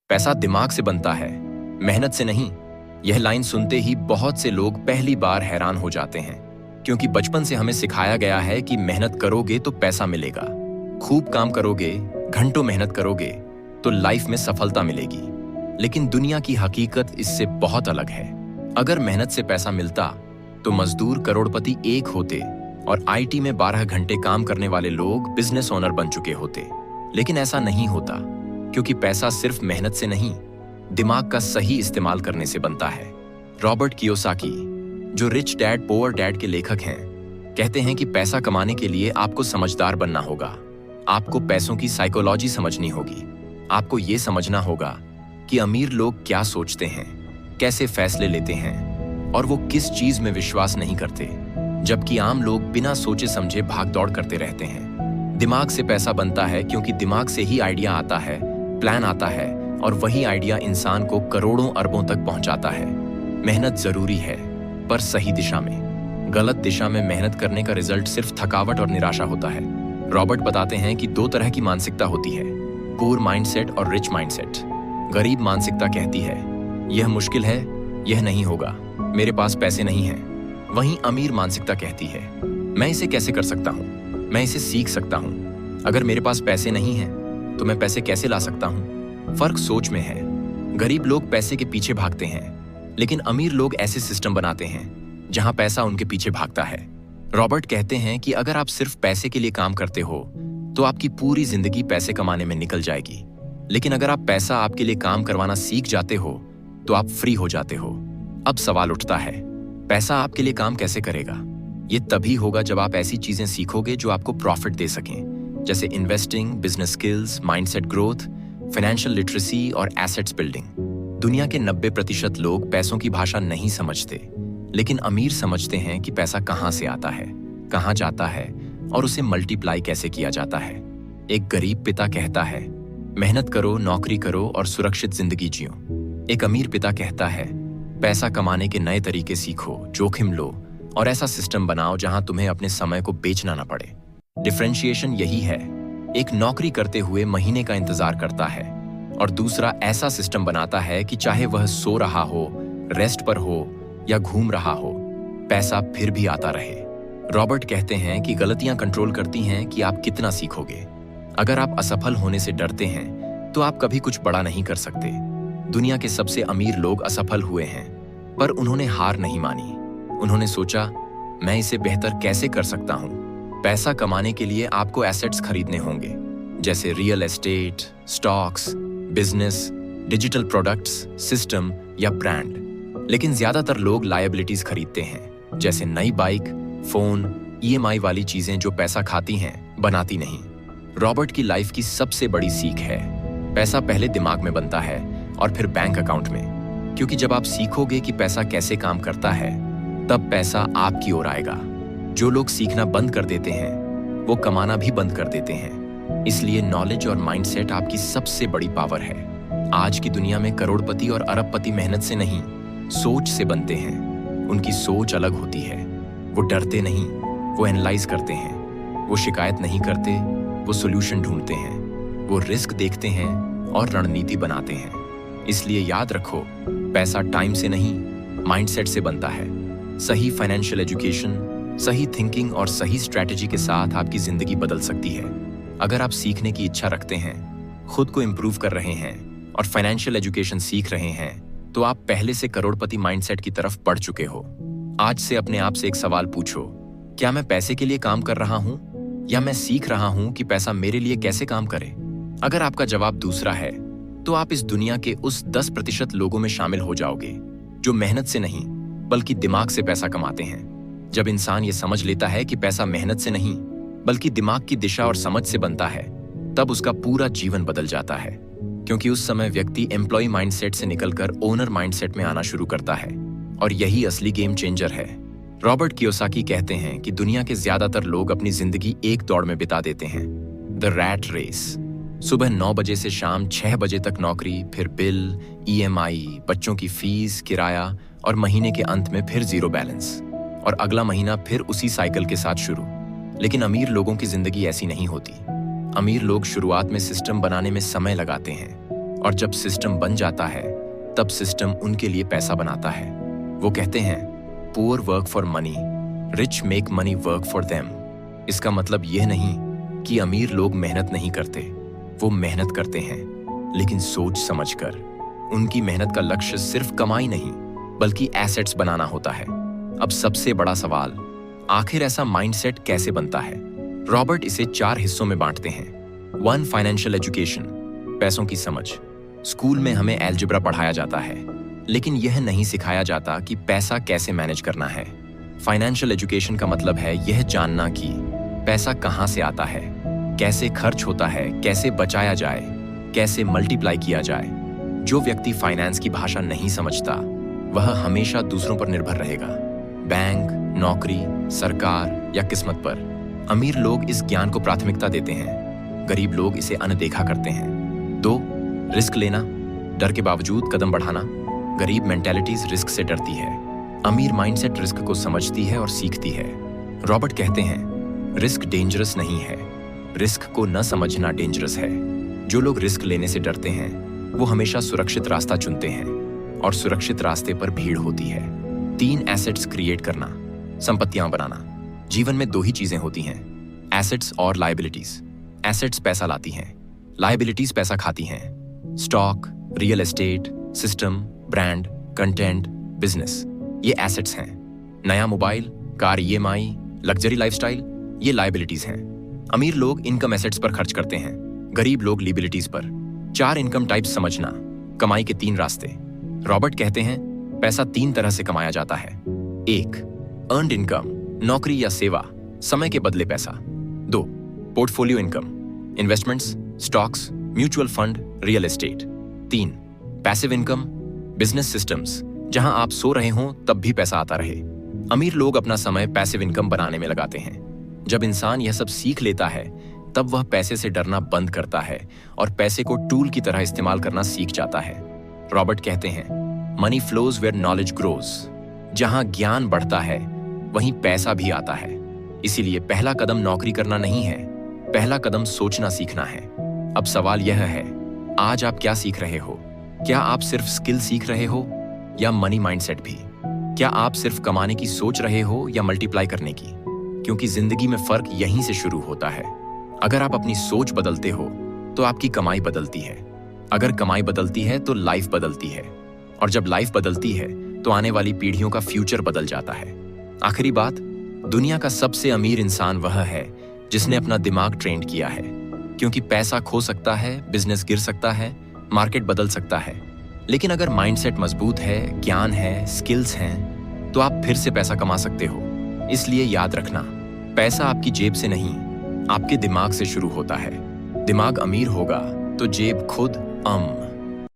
पैसा दिमाग से बनता है, मेहनत से नहीं। यह लाइन सुनते ही बहुत से लोग पहली बार हैरान हो जाते हैं, क्योंकि बचपन से हमें सिखाया गया है कि मेहनत करोगे तो पैसा मिलेगा, खूब काम करोगे, घंटों मेहनत करोगे तो लाइफ में सफलता मिलेगी। लेकिन दुनिया की हकीकत इससे बहुत अलग है। अगर मेहनत से पैसा मिलता तो मजदूर करोड़पति एक होते और आईटी में 12 घंटे काम करने वाले लोग बिजनेस ओनर बन चुके होते। लेकिन ऐसा नहीं होता, क्योंकि पैसा सिर्फ मेहनत से नहीं, दिमाग का सही इस्तेमाल करने से बनता है। रॉबर्ट कियोसाकी, जो रिच डैड पुअर डैड के लेखक हैं, कहते हैं कि पैसा कमाने के लिए आपको समझदार बनना होगा। आपको पैसों की साइकोलॉजी समझनी होगी। आपको ये समझना होगा कि अमीर लोग क्या सोचते हैं, कैसे फैसले लेते हैं और वो किस चीज में विश्वास नहीं करते, जबकि आम लोग बिना सोचे समझे भाग दौड़ करते रहते हैं। दिमाग से पैसा बनता है क्योंकि दिमाग से ही आइडिया आता है, प्लान आता है और वही आइडिया इंसान को करोड़ों अरबों तक पहुंचाता है। मेहनत जरूरी है, पर सही दिशा में। गलत दिशा में मेहनत करने का रिजल्ट सिर्फ थकावट और निराशा होता है। रॉबर्ट बताते हैं कि 2 तरह की मानसिकता होती है, पुअर माइंडसेट और रिच माइंडसेट। गरीब मानसिकता कहती है, यह मुश्किल है, यह नहीं होगा, मेरे पास पैसे नहीं हैं। वहीं अमीर मानसिकता कहती है, मैं इसे कैसे कर सकता हूँ, मैं इसे सीख सकता हूँ। अगर मेरे पास पैसे नहीं हैं तो मैं पैसे कैसे ला सकता हूँ। फर्क सोच में है। गरीब लोग पैसे के पीछे भागते हैं, लेकिन अमीर लोग ऐसे सिस्टम बनाते हैं जहां पैसा उनके पीछे भागता है। रॉबर्ट कहते हैं कि अगर आप सिर्फ पैसे के लिए काम करते हो तो आपकी पूरी जिंदगी पैसे कमाने में निकल जाएगी। लेकिन अगर आप पैसा आपके लिए काम करवाना सीख जाते हो तो आप फ्री हो जाते हो। अब सवाल उठता है, पैसा आपके लिए काम कैसे करेगा? ये तभी होगा जब आप ऐसी चीजें सीखोगे जो आपको प्रॉफिट दे सकें, जैसे investing, business skills, mindset growth, financial literacy और एसेट्स बिल्डिंग। दुनिया के 90% लोग पैसों की भाषा नहीं समझते, लेकिन अमीर समझते हैं कि पैसा कहां से आता है, कहां जाता है और उसे मल्टीप्लाई कैसे किया जाता है। एक गरीब पिता कहता है, मेहनत करो, नौकरी करो और सुरक्षित जिंदगी जियो। एक अमीर पिता कहता है, पैसा कमाने के नए तरीके सीखो, जोखिम लो और ऐसा सिस्टम बनाओ जहां तुम्हें अपने समय को बेचना ना पड़े। डिफरेंशिएशन यही है, एक नौकरी करते हुए महीने का इंतजार करता है और दूसरा ऐसा सिस्टम बनाता है कि चाहे वह सो रहा हो, रेस्ट पर हो या घूम रहा हो, पैसा फिर भी आता रहे। रॉबर्ट कहते हैं कि गलतियां कंट्रोल करती हैं कि आप कितना सीखोगे। अगर आप असफल होने से डरते हैं तो आप कभी कुछ बड़ा नहीं कर सकते। दुनिया के सबसे अमीर लोग असफल हुए हैं, पर उन्होंने हार नहीं मानी। उन्होंने सोचा, मैं इसे बेहतर कैसे कर सकता हूं। पैसा कमाने के लिए आपको एसेट्स खरीदने होंगे, जैसे real estate, stocks, business, digital products, system या ब्रांड। लेकिन ज्यादातर लोग लायबिलिटीज खरीदते हैं, जैसे नई बाइक, फोन, ईएमआई वाली चीजें जो पैसा खाती हैं, बनाती नहीं। रॉबर्ट की लाइफ की सबसे बड़ी सीख है, पैसा पहले दिमाग में बनता है और फिर बैंक अकाउंट में। क्योंकि जब आप सीखोगे कि पैसा कैसे काम करता है, तब पैसा आपकी ओर आएगा। जो लोग सीखना बंद कर देते हैं वो कमाना भी बंद कर देते हैं। इसलिए नॉलेज और माइंडसेट आपकी सबसे बड़ी पावर है। आज की दुनिया में करोड़पति और अरबपति मेहनत से नहीं, सोच से बनते हैं। उनकी सोच अलग होती है। वो डरते नहीं, वो एनालाइज करते हैं। वो शिकायत नहीं करते, वो सोल्यूशन ढूंढते हैं। वो रिस्क देखते हैं और रणनीति बनाते हैं। इसलिए याद रखो, पैसा टाइम से नहीं, माइंडसेट से बनता है। सही फाइनेंशियल एजुकेशन, सही थिंकिंग और सही स्ट्रैटेजी के साथ आपकी जिंदगी बदल सकती है। अगर आप सीखने की इच्छा रखते हैं, खुद को इंप्रूव कर रहे हैं और फाइनेंशियल एजुकेशन सीख रहे हैं, तो आप पहले से करोड़पति माइंडसेट की तरफ बढ़ चुके हो। आज से अपने आप से एक सवाल पूछो, क्या मैं पैसे के लिए काम कर रहा हूं या मैं सीख रहा हूं कि पैसा मेरे लिए कैसे काम करे? अगर आपका जवाब दूसरा है, तो आप इस दुनिया के उस 10% लोगों में शामिल हो जाओगे जो मेहनत से नहीं बल्कि दिमाग से पैसा कमाते हैं। जब इंसान ये समझ लेता है कि पैसा मेहनत से नहीं बल्कि दिमाग की दिशा और समझ से बनता है, तब उसका पूरा जीवन बदल जाता है। क्योंकि उस समय व्यक्ति एम्प्लॉय माइंडसेट से निकलकर ओनर माइंडसेट में आना शुरू करता है और यही असली गेम चेंजर है। रॉबर्ट कियोसाकी कहते हैं कि दुनिया के ज्यादातर लोग अपनी जिंदगी एक दौड़ में बिता देते हैं, द रैट रेस। सुबह 9 बजे से शाम 6 बजे तक नौकरी, फिर बिल, ईएमआई, बच्चों की फीस, किराया और महीने के अंत में फिर जीरो बैलेंस और अगला महीना फिर उसी साइकिल के साथ शुरू। लेकिन अमीर लोगों की जिंदगी ऐसी नहीं होती। अमीर लोग शुरुआत में सिस्टम बनाने में समय लगाते हैं, और जब सिस्टम बन जाता है तब सिस्टम उनके लिए पैसा बनाता है। वो कहते हैं poor work for money, rich make money work for them. इसका मतलब यह नहीं कि अमीर लोग मेहनत नहीं करते, वो मेहनत करते हैं, लेकिन सोच समझकर। उनकी मेहनत का लक्ष्य सिर्फ कमाई नहीं बल्कि एसेट्स बनाना होता है। अब सबसे बड़ा सवाल, आखिर ऐसा माइंडसेट कैसे बनता है? रॉबर्ट इसे 4 हिस्सों में बांटते हैं। 1. फाइनेंशियल एजुकेशन, पैसों की समझ। स्कूल में हमें अलजेब्रा पढ़ाया जाता है, लेकिन यह नहीं सिखाया जाता कि पैसा कैसे मैनेज करना है। फाइनेंशियल एजुकेशन का मतलब है यह जानना कि पैसा कहाँ से आता है, कैसे खर्च होता है, कैसे बचाया जाए, कैसे मल्टीप्लाई किया जाए। जो व्यक्ति फाइनेंस की भाषा नहीं समझता वह हमेशा दूसरों पर निर्भर रहेगा, बैंक, नौकरी, सरकार या किस्मत पर। अमीर लोग इस ज्ञान को प्राथमिकता देते हैं, गरीब लोग इसे अनदेखा करते हैं। 2. रिस्क लेना, डर के बावजूद कदम बढ़ाना। गरीब मेंटालिटीज रिस्क से डरती है, अमीर माइंडसेट रिस्क को समझती है और सीखती है। रॉबर्ट कहते हैं रिस्क डेंजरस नहीं है, रिस्क को न समझना डेंजरस है। जो लोग रिस्क लेने से डरते हैं वो हमेशा सुरक्षित रास्ता चुनते हैं, और सुरक्षित रास्ते पर भीड़ होती है। 3. एसेट्स क्रिएट करना, संपत्तियां बनाना। जीवन में 2 ही चीजें होती हैं, एसेट्स और लायबिलिटीज। एसेट्स पैसा लाती हैं, लायबिलिटीज पैसा खाती हैं। Stock, real estate, system, brand, content, business, ये एसेट्स हैं। नया mobile, car EMI, luxury lifestyle, ये लायबिलिटीज हैं। अमीर लोग इनकम एसेट्स पर खर्च करते हैं, गरीब लोग लिबिलिटीज पर। 4 इनकम टाइप्स समझना, कमाई के 3 रास्ते। रॉबर्ट कहते हैं पैसा 3 तरह से कमाया जाता है। 1. अर्न्ड इनकम, नौकरी या सेवा, समय के बदले पैसा। 2. Portfolio income, investments, stocks, mutual fund, real estate. 3. Passive income, business systems, जहां आप सो रहे हों तब भी पैसा आता रहे। अमीर लोग अपना समय पैसिव इनकम बनाने में लगाते हैं। जब इंसान यह सब सीख लेता है तब वह पैसे से डरना बंद करता है और पैसे को टूल की तरह इस्तेमाल करना सीख जाता है। रॉबर्ट कहते हैं money flows where knowledge grows. जहां ज्ञान बढ़ता है वहीं पैसा भी आता है। इसीलिए पहला कदम नौकरी करना नहीं है, पहला कदम सोचना सीखना है। अब सवाल यह है, आज आप क्या सीख रहे हो? क्या आप सिर्फ स्किल सीख रहे हो या मनी माइंडसेट भी? क्या आप सिर्फ कमाने की सोच रहे हो या मल्टीप्लाई करने की? क्योंकि जिंदगी में फर्क यहीं से शुरू होता है। अगर आप अपनी सोच बदलते हो तो आपकी कमाई बदलती है, अगर कमाई बदलती है तो लाइफ बदलती है, और जब लाइफ बदलती है तो आने वाली पीढ़ियों का फ्यूचर बदल जाता है। आखिरी बात, दुनिया का सबसे अमीर इंसान वह है जिसने अपना दिमाग ट्रेंड किया है। क्योंकि पैसा खो सकता है, बिजनेस गिर सकता है, मार्केट बदल सकता है, लेकिन अगर माइंडसेट मजबूत है, ज्ञान है, स्किल्स हैं, तो आप फिर से पैसा कमा सकते हो। इसलिए याद रखना, पैसा आपकी जेब से नहीं, आपके दिमाग से शुरू होता है। दिमाग अमीर होगा तो जेब खुद